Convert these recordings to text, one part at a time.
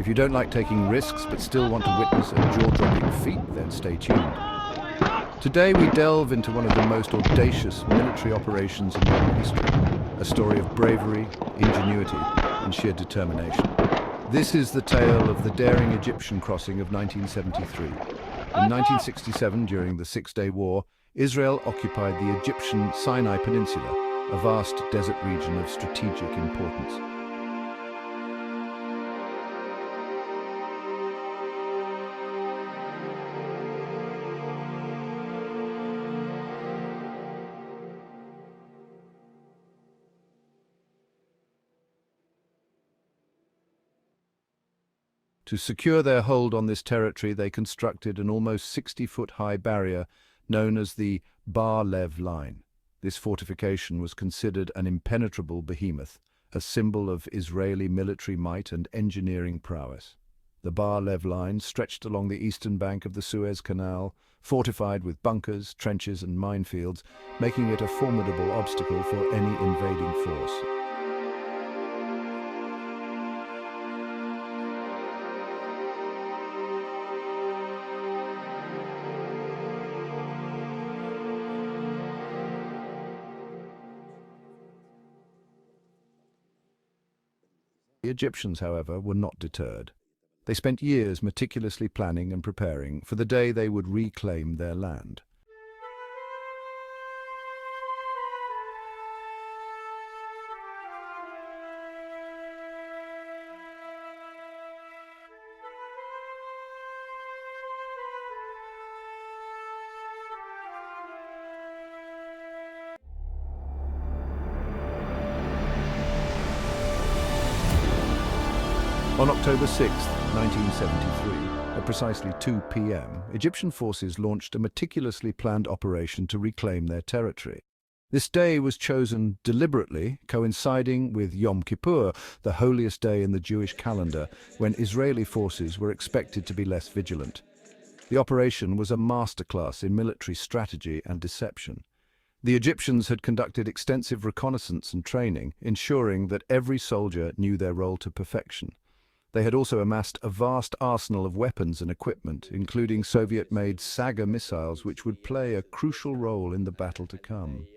you don't like taking risks but still want to witness a jaw-dropping feat, then stay tuned. Today we delve into one of the most audacious military operations in modern history, a story of bravery, ingenuity, and sheer determination. This is the tale of the daring Egyptian crossing of 1973. In 1967, during the Six-Day War, Israel occupied the Egyptian Sinai Peninsula, a vast desert region of strategic importance. To secure their hold on this territory, they constructed an almost 60-foot-high barrier known as the Barlev Line. This fortification was considered an impenetrable behemoth, a symbol of Israeli military might and engineering prowess. The Barlev Line stretched along the eastern bank of the Suez Canal, fortified with bunkers, trenches and minefields, making it a formidable obstacle for any invading force. The Egyptians, however, were not deterred. They spent years meticulously planning and preparing for the day they would reclaim their land. On October 6, 1973, at precisely 2 p.m., Egyptian forces launched a meticulously planned operation to reclaim their territory. This day was chosen deliberately, coinciding with Yom Kippur, the holiest day in the Jewish calendar, when Israeli forces were expected to be less vigilant. The operation was a masterclass in military strategy and deception. The Egyptians had conducted extensive reconnaissance and training, ensuring that every soldier knew their role to perfection. They had also amassed a vast arsenal of weapons and equipment, including Soviet-made Saga missiles, which would play a crucial role in the battle to come.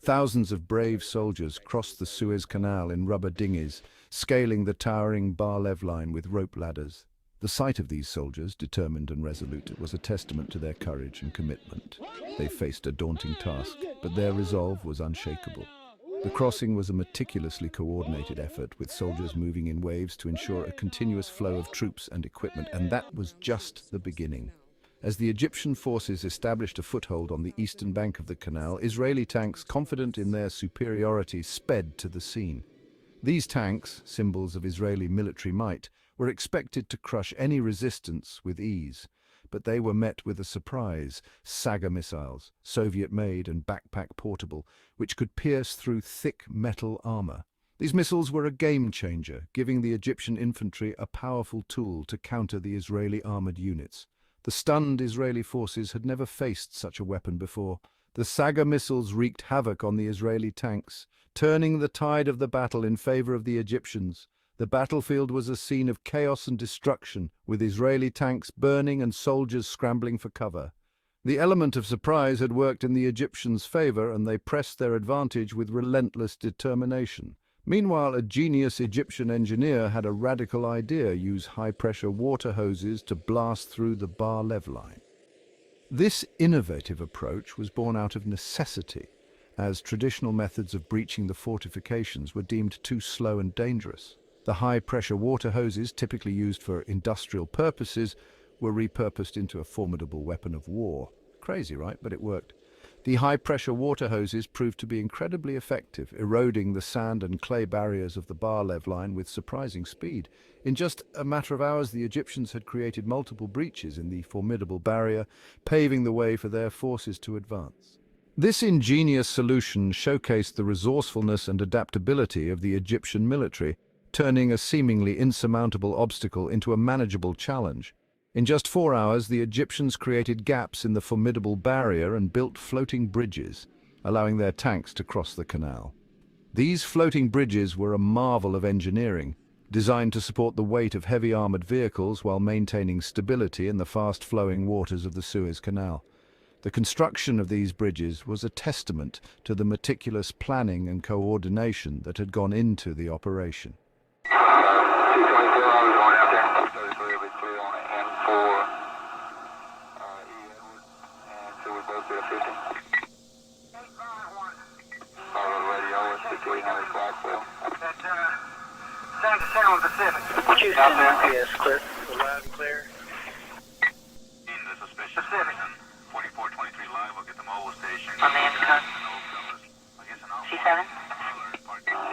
Thousands of brave soldiers crossed the Suez Canal in rubber dinghies, scaling the towering Barlev Line with rope ladders. The sight of these soldiers, determined and resolute, was a testament to their courage and commitment. They faced a daunting task, but their resolve was unshakable. The crossing was a meticulously coordinated effort, with soldiers moving in waves to ensure a continuous flow of troops and equipment, and that was just the beginning. As the Egyptian forces established a foothold on the eastern bank of the canal, Israeli tanks, confident in their superiority, sped to the scene. These tanks, symbols of Israeli military might, were expected to crush any resistance with ease. But they were met with a surprise: Saga missiles, Soviet-made and backpack portable, which could pierce through thick metal armor. These missiles were a game-changer, giving the Egyptian infantry a powerful tool to counter the Israeli armored units. The stunned Israeli forces had never faced such a weapon before. The Saga missiles wreaked havoc on the Israeli tanks, turning the tide of the battle in favor of the Egyptians. The battlefield was a scene of chaos and destruction, with Israeli tanks burning and soldiers scrambling for cover. The element of surprise had worked in the Egyptians' favor, and they pressed their advantage with relentless determination. Meanwhile, a genius Egyptian engineer had a radical idea: use high-pressure water hoses to blast through the Barlev Line. This innovative approach was born out of necessity, as traditional methods of breaching the fortifications were deemed too slow and dangerous. The high-pressure water hoses, typically used for industrial purposes, were repurposed into a formidable weapon of war. Crazy, right? But it worked. The high-pressure water hoses proved to be incredibly effective, eroding the sand and clay barriers of the Barlev Line with surprising speed. In just a matter of hours, the Egyptians had created multiple breaches in the formidable barrier, paving the way for their forces to advance. This ingenious solution showcased the resourcefulness and adaptability of the Egyptian military, turning a seemingly insurmountable obstacle into a manageable challenge. In just 4 hours, the Egyptians created gaps in the formidable barrier and built floating bridges, allowing their tanks to cross the canal. These floating bridges were a marvel of engineering, designed to support the weight of heavy armored vehicles while maintaining stability in the fast-flowing waters of the Suez Canal. The construction of these bridges was a testament to the meticulous planning and coordination that had gone into the operation. Yes, clear. Loud and clear. The suspicious person, 4423 live, we'll get the mobile station. On the intercom. C7?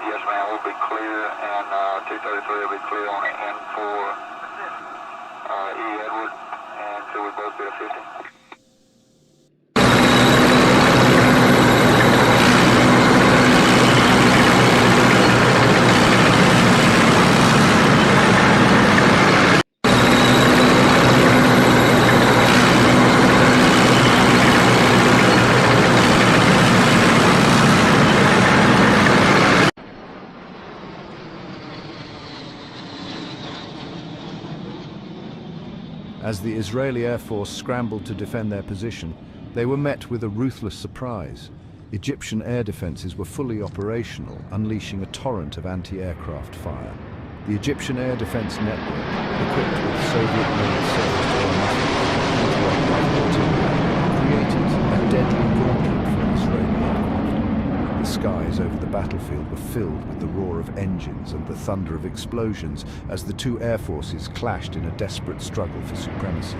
Yes, ma'am, we'll be clear, and 233 will be clear on N4 E Edward, and so we both be at 50. As the Israeli Air Force scrambled to defend their position, they were met with a ruthless surprise. Egyptian air defenses were fully operational, unleashing a torrent of anti-aircraft fire. The Egyptian air defense network, equipped with Soviet-made created a deadly gauntlet for Israeli aircraft. The skies over the battlefield were filled with the roar of engines and the thunder of explosions as the two air forces clashed in a desperate struggle for supremacy.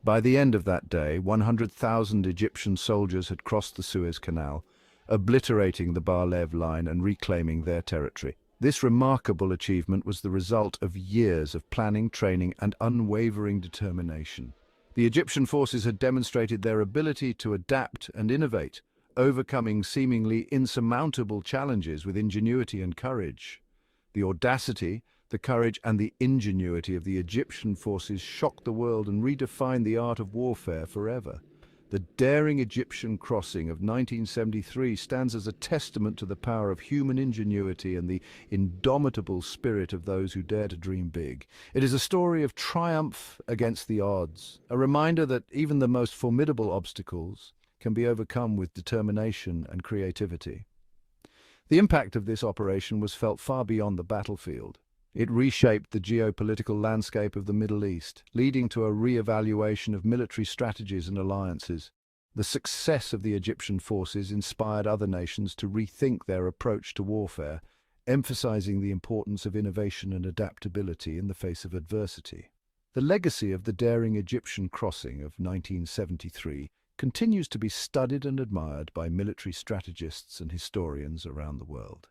By the end of that day, 100,000 Egyptian soldiers had crossed the Suez Canal, obliterating the Barlev line and reclaiming their territory. This remarkable achievement was the result of years of planning, training, and unwavering determination. The Egyptian forces had demonstrated their ability to adapt and innovate, overcoming seemingly insurmountable challenges with ingenuity and courage. The audacity, the courage and the ingenuity of the Egyptian forces shocked the world and redefined the art of warfare forever. The daring Egyptian crossing of 1973 stands as a testament to the power of human ingenuity and the indomitable spirit of those who dare to dream big. It is a story of triumph against the odds, a reminder that even the most formidable obstacles can be overcome with determination and creativity. The impact of this operation was felt far beyond the battlefield. It reshaped the geopolitical landscape of the Middle East, leading to a re-evaluation of military strategies and alliances. The success of the Egyptian forces inspired other nations to rethink their approach to warfare, emphasizing the importance of innovation and adaptability in the face of adversity. The legacy of the daring Egyptian crossing of 1973 continues to be studied and admired by military strategists and historians around the world.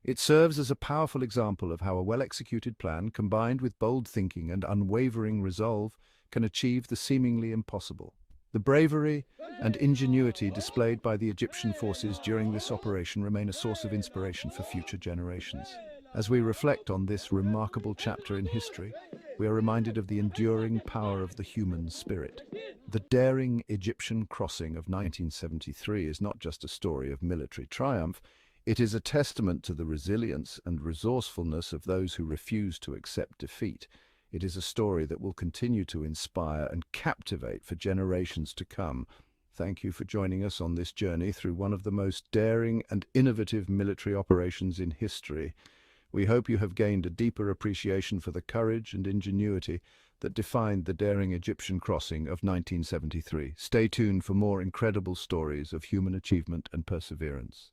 It serves as a powerful example of how a well-executed plan, combined with bold thinking and unwavering resolve, can achieve the seemingly impossible. The bravery and ingenuity displayed by the Egyptian forces during this operation remain a source of inspiration for future generations. As we reflect on this remarkable chapter in history, we are reminded of the enduring power of the human spirit. The daring Egyptian crossing of 1973 is not just a story of military triumph. It is a testament to the resilience and resourcefulness of those who refuse to accept defeat. It is a story that will continue to inspire and captivate for generations to come. Thank you for joining us on this journey through one of the most daring and innovative military operations in history. We hope you have gained a deeper appreciation for the courage and ingenuity that defined the daring Egyptian crossing of 1973. Stay tuned for more incredible stories of human achievement and perseverance.